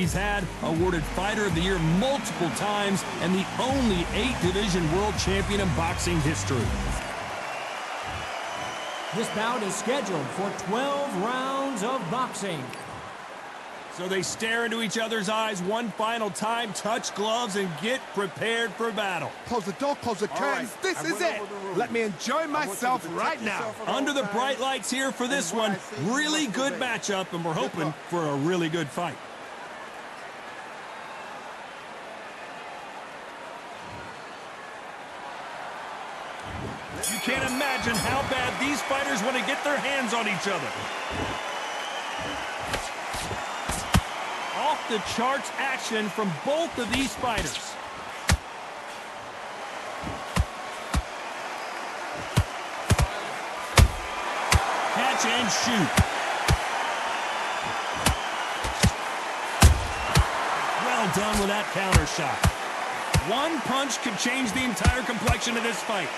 he's had, awarded Fighter of the Year multiple times, and the only 8-division world champion in boxing history. This bout is scheduled for 12 rounds of boxing. So they stare into each other's eyes one final time, touch gloves, and get prepared for battle. Close the door, close the curtains. This is it. Let me enjoy myself right now. Under the bright lights here for this one, really good matchup, and we're hoping for a really good fight. You can't imagine how bad these fighters want to get their hands on each other. Off the charts action from both of these fighters. Catch and shoot. Well done with that counter shot. One punch could change the entire complexion of this fight.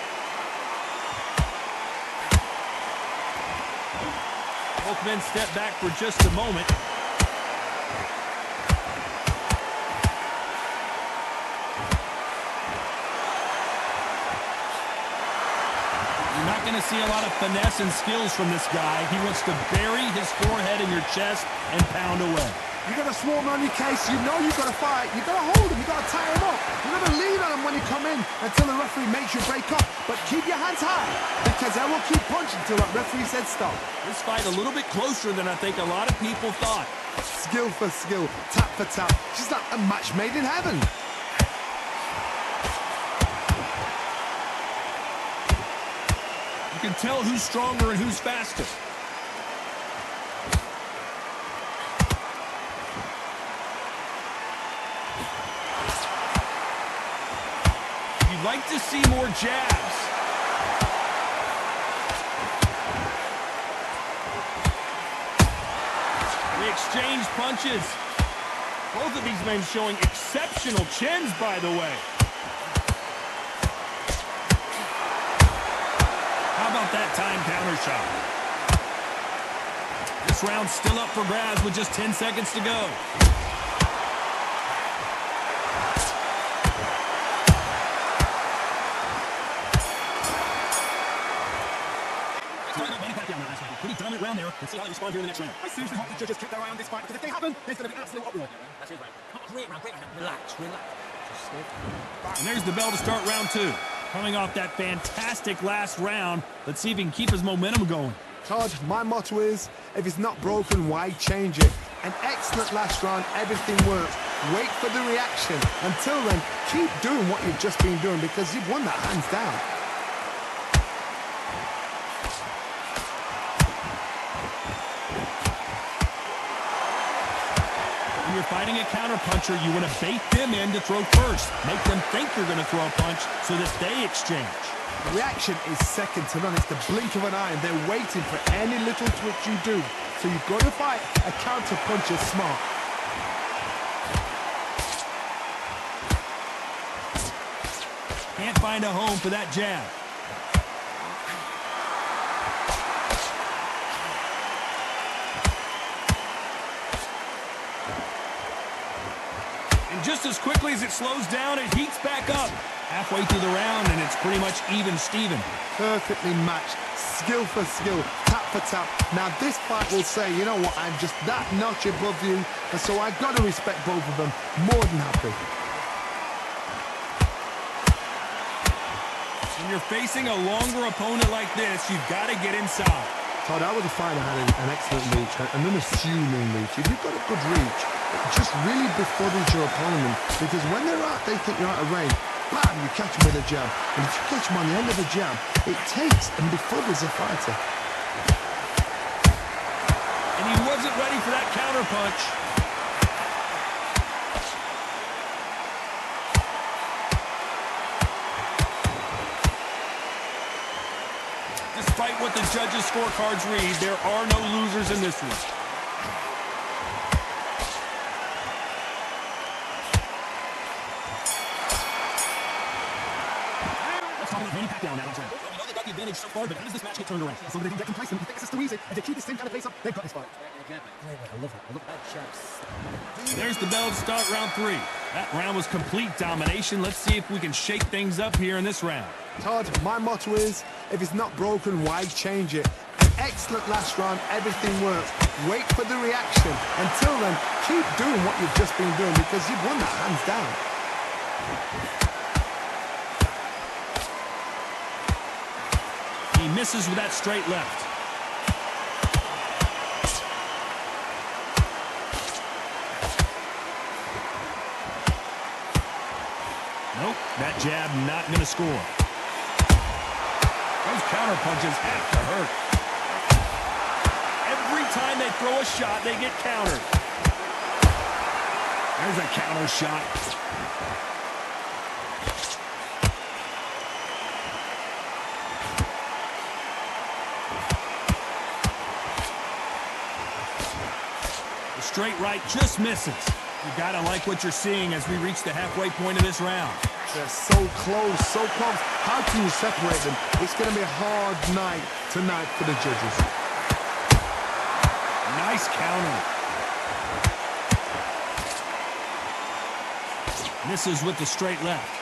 Both men step back for just a moment. You're not going to see a lot of finesse and skills from this guy. He wants to bury his forehead in your chest and pound away. You got a swarm on your case. You know you got to fight. You got to hold him. You got to tie him up. You got to lean on him when you come in until the referee makes you break up. But keep your hands high because I will keep punching until that referee said stop. This fight a little bit closer than I think a lot of people thought. Skill for skill, tap for tap. Just like a match made in heaven. You can tell who's stronger and who's faster. You'd like to see more jabs. They exchange punches. Both of these men showing exceptional chins, by the way. How about that time counter shot? This round's still up for grabs with just 10 seconds to go. Pretty dominant round there. Let's see how they respond here in the next round. I seriously hope the judges keep their eye on this fight because if they haven't, there's going to be absolute uproar. Great round. Relax. Just and there's the bell to start round two. Coming off that fantastic last round, let's see if he can keep his momentum going. Todd, my motto is, if it's not broken, why change it? An excellent last round, everything works. Wait for the reaction. Until then, keep doing what you've just been doing because you've won that hands down. When you're fighting a counterpuncher, you want to bait them in to throw first. Make them think you're going to throw a punch so that they exchange. Reaction is second to none. It's the blink of an eye, and they're waiting for any little twitch you do. So you've got to fight a counterpuncher smart. Can't find a home for that jab. And just as quickly as it slows down, it heats back up. Halfway through the round, and it's pretty much even Steven. Perfectly matched. Skill for skill, tap for tap. Now this fight will say, you know what, I'm just that notch above you, and so I've got to respect both of them. More than happy. When you're facing a longer opponent like this, you've got to get inside. Todd, I was a fighter had an excellent reach, an unassuming reach. If you've got a good reach, it just really befuddles your opponent, because when they're out, they think you're out of range. Bam, you catch them with a jab. And if you catch them on the end of the jab, it takes and befuddles the fighter. And he wasn't ready for that counter punch. Despite what the judges' scorecards read, there are no losers in this one. advantage so far, but how does this match get turned around? So they can get complacent, think this is too easy, and to keep this same kind of pace up, they've got this far. I love that. There's the bell to start round 3. That round was complete domination. Let's see if we can shake things up here in this round. Todd, my motto is, if it's not broken, why change it? An excellent last round, everything works. Wait for the reaction. Until then, keep doing what you've just been doing because you've won that hands down. He misses with that straight left. Nope, that jab not going to score. Those counter punches have to hurt. Every time they throw a shot, they get countered. There's a counter shot. The straight right just misses. You gotta like what you're seeing as we reach the halfway point of this round. They're so close, so close. How can you separate them? It's going to be a hard night tonight for the judges. Nice counter. Misses with the straight left.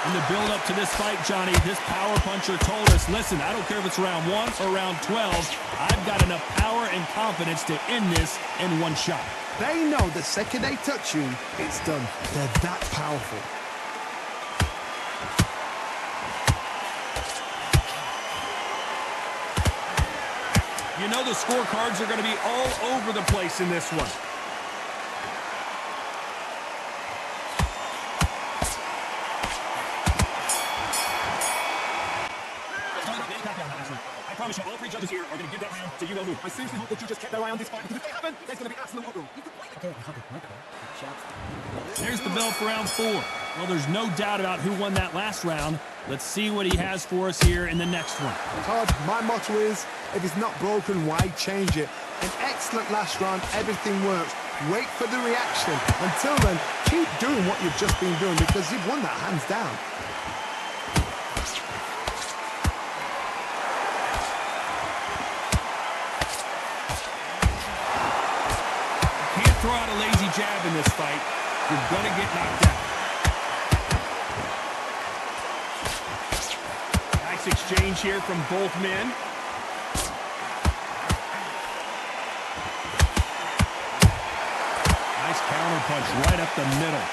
In the build-up to this fight, Johnny, this power puncher told us, listen, I don't care if it's round 1 or round 12, I've got enough power and confidence to end this in one shot. They know the second they touch you, it's done. They're that powerful. You know the scorecards are going to be all over the place in this one. I promise you, all 3 judges here are going to give that round to you-know-who. I seriously hope that you just kept their eye on this fight, because if they haven't, there's going to be absolute uproar. There's the bell for round 4. Well, there's no doubt about who won that last round. Let's see what he has for us here in the next one. Todd, my motto is, if it's not broken, why change it? An excellent last round, everything works. Wait for the reaction. Until then, keep doing what you've just been doing because you've won that hands down. Throw out a lazy jab in this fight, you're gonna get knocked out. Nice exchange here from both men. Nice counter punch right up the middle.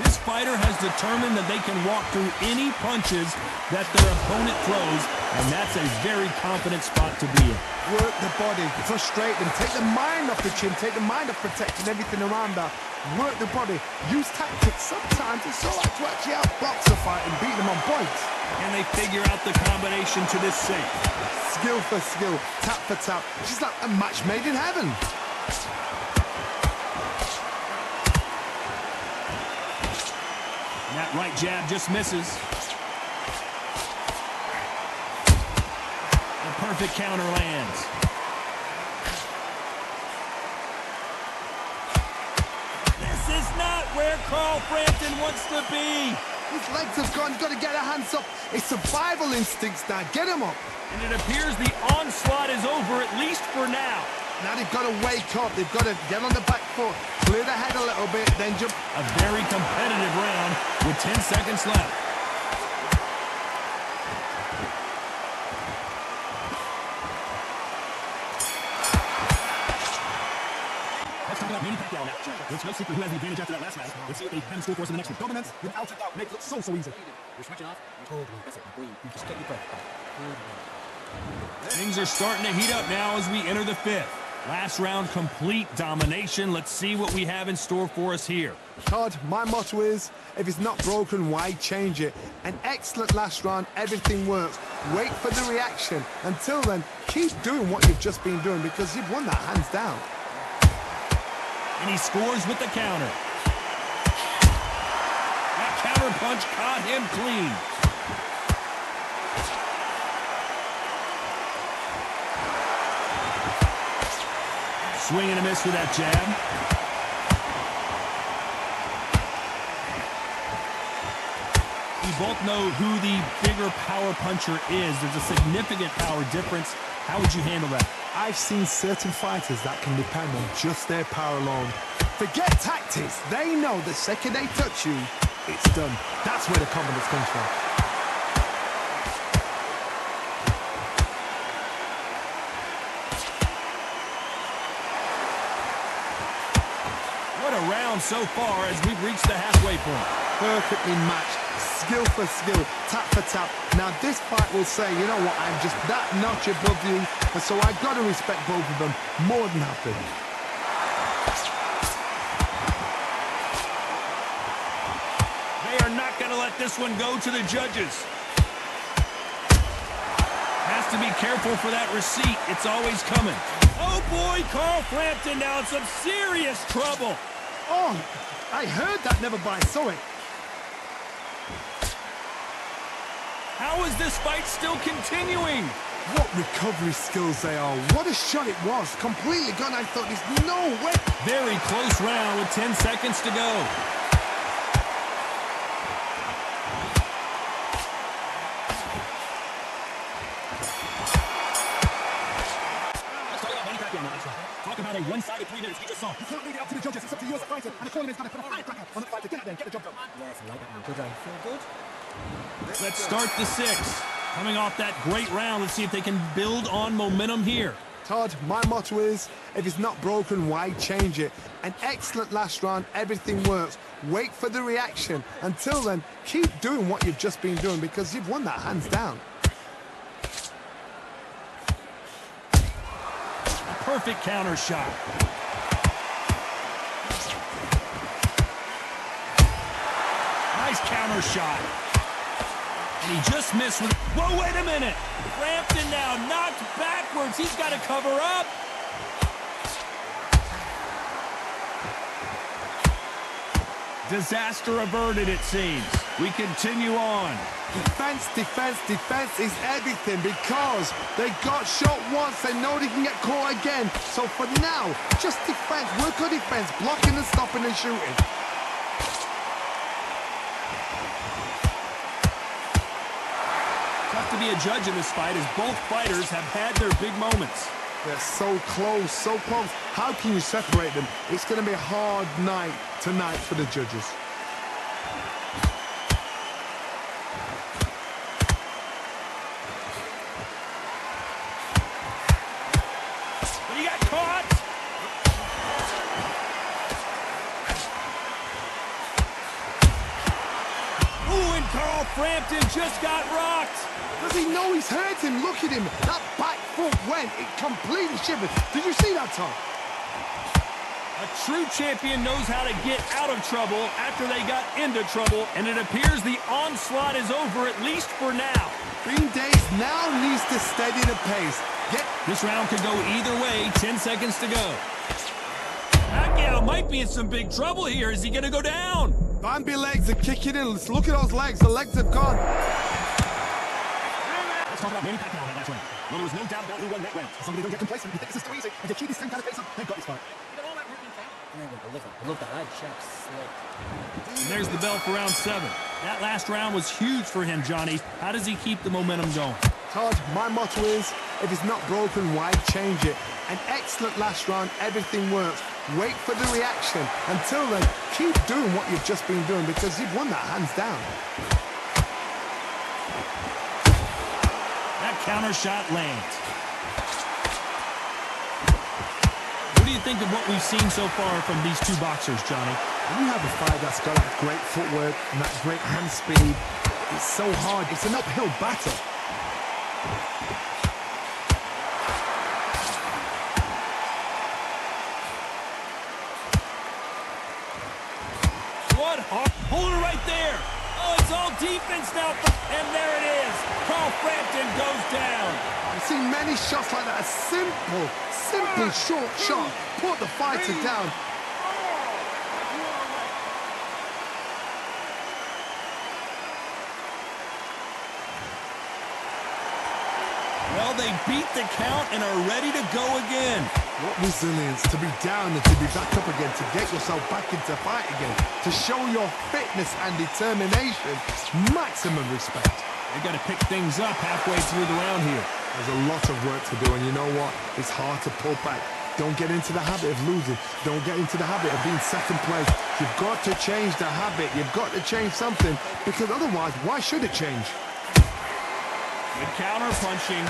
This fighter has determined that they can walk through any punches that their opponent throws, and that's a very confident spot to be in. Work the body, frustrate them, take the mind off the chin, take the mind off protecting everything around that. Work the body, use tactics. Sometimes it's so hard to actually outbox a fight and beat them on points. And they figure out the combination to this safe. Skill for skill, tap for tap. It's like a match made in heaven. That right jab just misses. The perfect counter lands. This is not where Carl Frampton wants to be. His legs have gone, got to get their hands up. It's survival instincts now, get him up. And it appears the onslaught is over, at least for now. Now they've got to wake up, they've got to get on the back foot, clear the head a little bit, then jump. A very competitive round with 10 seconds left. Let's talk about Manny Pacquiao now. It's no secret who has the advantage after that last round. Let's see what they have in store for us in the next one. Dominance, without a doubt, makes it so easy. You're switching off? Totally. That's it. Breathe. You just take your breath. Things are starting to heat up now as we enter the 5th. Last round, complete domination. Let's see what we have in store for us here. Todd, my motto is, if it's not broken, why change it? An excellent last round, everything works. Wait for the reaction. Until then, keep doing what you've just been doing because you've won that hands down. And he scores with the counter. That counter punch caught him clean. Swing and a miss with that jab. We both know who the bigger power puncher is. There's a significant power difference. How would you handle that? I've seen certain fighters that can depend on just their power alone. Forget tactics. They know the second they touch you, it's done. That's where the confidence comes from. What a round so far as we've reached the halfway point. Perfectly matched, skill for skill, tap for tap. Now this fight will say, you know what, I'm just that notch above you, and so I've got to respect both of them more than happy. They are not going to let this one go to the judges. Has to be careful for that receipt. It's always coming. Oh boy, Carl Frampton now in some serious trouble. Oh, I heard that, never by saw it. How is this fight still continuing? What recovery skills they are. What a shot it was. Completely gone. I thought there's no way. Very close round with 10 seconds to go. Talk about a one-sided 3 minutes. We just saw. You can't leave it up to the judges. It's up to you as a fighter. And the cornerman's got to put a firecracker on the fight to get it there. Get the job done. Yes, I like that one. Good round. Feel good? Let's start the 6th. Coming off that great round, let's see if they can build on momentum here. Todd, my motto is, if it's not broken, why change it? An excellent last round, everything works. Wait for the reaction. Until then, keep doing what you've just been doing because you've won that hands down. Perfect counter shot. Nice counter shot. And he just missed with... Whoa, wait a minute. Frampton now knocked backwards. He's got to cover up. Disaster averted, it seems. We continue on. Defense, defense, defense is everything because they got shot once. They know they can get caught again. So for now, just defense. Work on defense. Blocking and stopping and shooting. Tough to be a judge in this fight as both fighters have had their big moments. They're so close, so close. How can you separate them? It's going to be a hard night tonight for the judges. But he got caught. Ooh, and Carl Frampton just got rocked. Does he know he's hurt him? Look at him. That back foot went. It completely shivered. Did you see that, Tom? A true champion knows how to get out of trouble after they got into trouble, and it appears the onslaught is over, at least for now. Green Days now needs to steady the pace. This round could go either way. 10 seconds to go. Pacquiao might be in some big trouble here. Is he going to go down? Bambi legs are kicking in. Let's look at those legs. The legs have gone. Let's talk about Manny Pacquiao in that last round. Well, there was no doubt about who won that round. Somebody don't get complacent. You think this is too easy. And to keep this thing kind of face up, they've got this fight. I love that. I check slick. And there's the bell for round 7. That last round was huge for him, Johnny. How does he keep the momentum going? Todd, my motto is, if it's not broken, why change it? An excellent last round, everything works. Wait for the reaction. Until then, keep doing what you've just been doing because you've won that hands down. That counter shot lands. What do you think of what we've seen so far from these two boxers, Johnny? When you have a fight that's got that great footwork and that great hand speed, it's so hard. It's an uphill battle. What hard? Hold it right there. Oh, it's all defense now. And there it is. Carl Frampton goes down. I've seen many shots like that. A simple short shot. Put the fighter down. Well, they beat the count and are ready to go again. What resilience to be down and to be back up again, to get yourself back into fight again, to show your fitness and determination. Maximum respect. They've got to pick things up halfway through the round here. There's a lot of work to do, and you know what? It's hard to pull back. Don't get into the habit of losing. Don't get into the habit of being second place. You've got to change the habit. You've got to change something, because otherwise, why should it change? Good counter punching.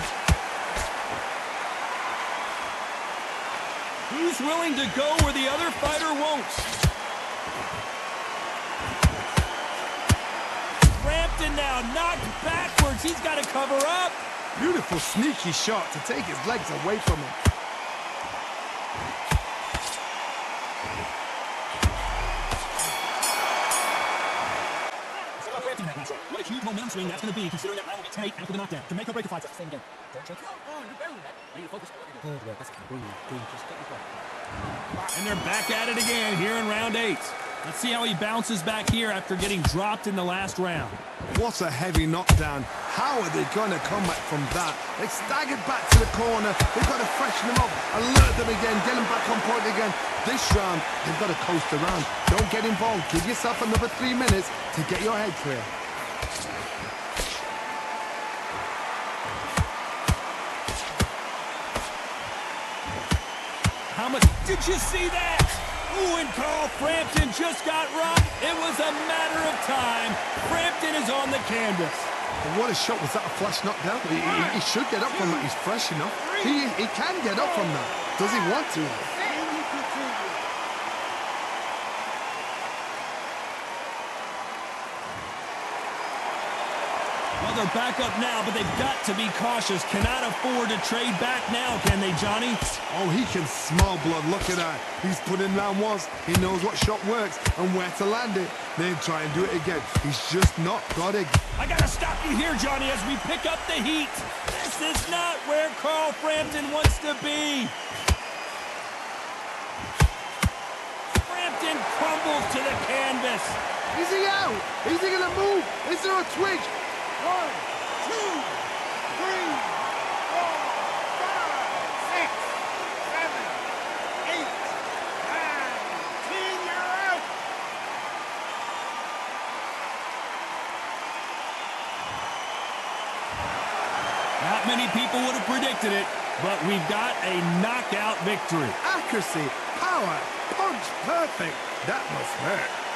Who's willing to go where the other fighter won't? Frampton now knocked backwards. He's got to cover up. Beautiful, sneaky shot to take his legs away from him. What a huge momentum swing that's going to be, considering that round will be tight after the knockdown. To make or break a fight. Same again. Don't choke. Oh, you're better than that. Are you focused? Good work. That's breathe. Just get your breath. And they're back at it again here in round 8. Let's see how he bounces back here after getting dropped in the last round. What a heavy knockdown. How are they going to come back from that? They staggered back to the corner. They've got to freshen them up, alert them again, get them back on point again. This round, they've got to coast around. Don't get involved. Give yourself another 3 minutes to get your head clear. How much? Did you see that? Ooh, and Carl Frampton just got rocked. It was a matter of time. Frampton is on the canvas. But what a shot. Was that a flash knockdown? He should get up from that. He's fresh enough. He can get up from that. Does he want to? Well, they're back up now, but they've got to be cautious. Cannot afford to trade back now, can they, Johnny? Oh, he can smell blood. Look at that. He's put in round once. He knows what shot works and where to land it. Then try and do it again. He's just not got it. I got to stop you here, Johnny, as we pick up the heat. This is not where Carl Frampton wants to be. Frampton crumbles to the canvas. Is he out? Is he going to move? Is there a twitch? 1, 2, 3, 4, 5, 6, 7, 8, 9, 10. You're out. Not many people would have predicted it, but we've got a knockout victory. Accuracy, power, punch, perfect. That must hurt.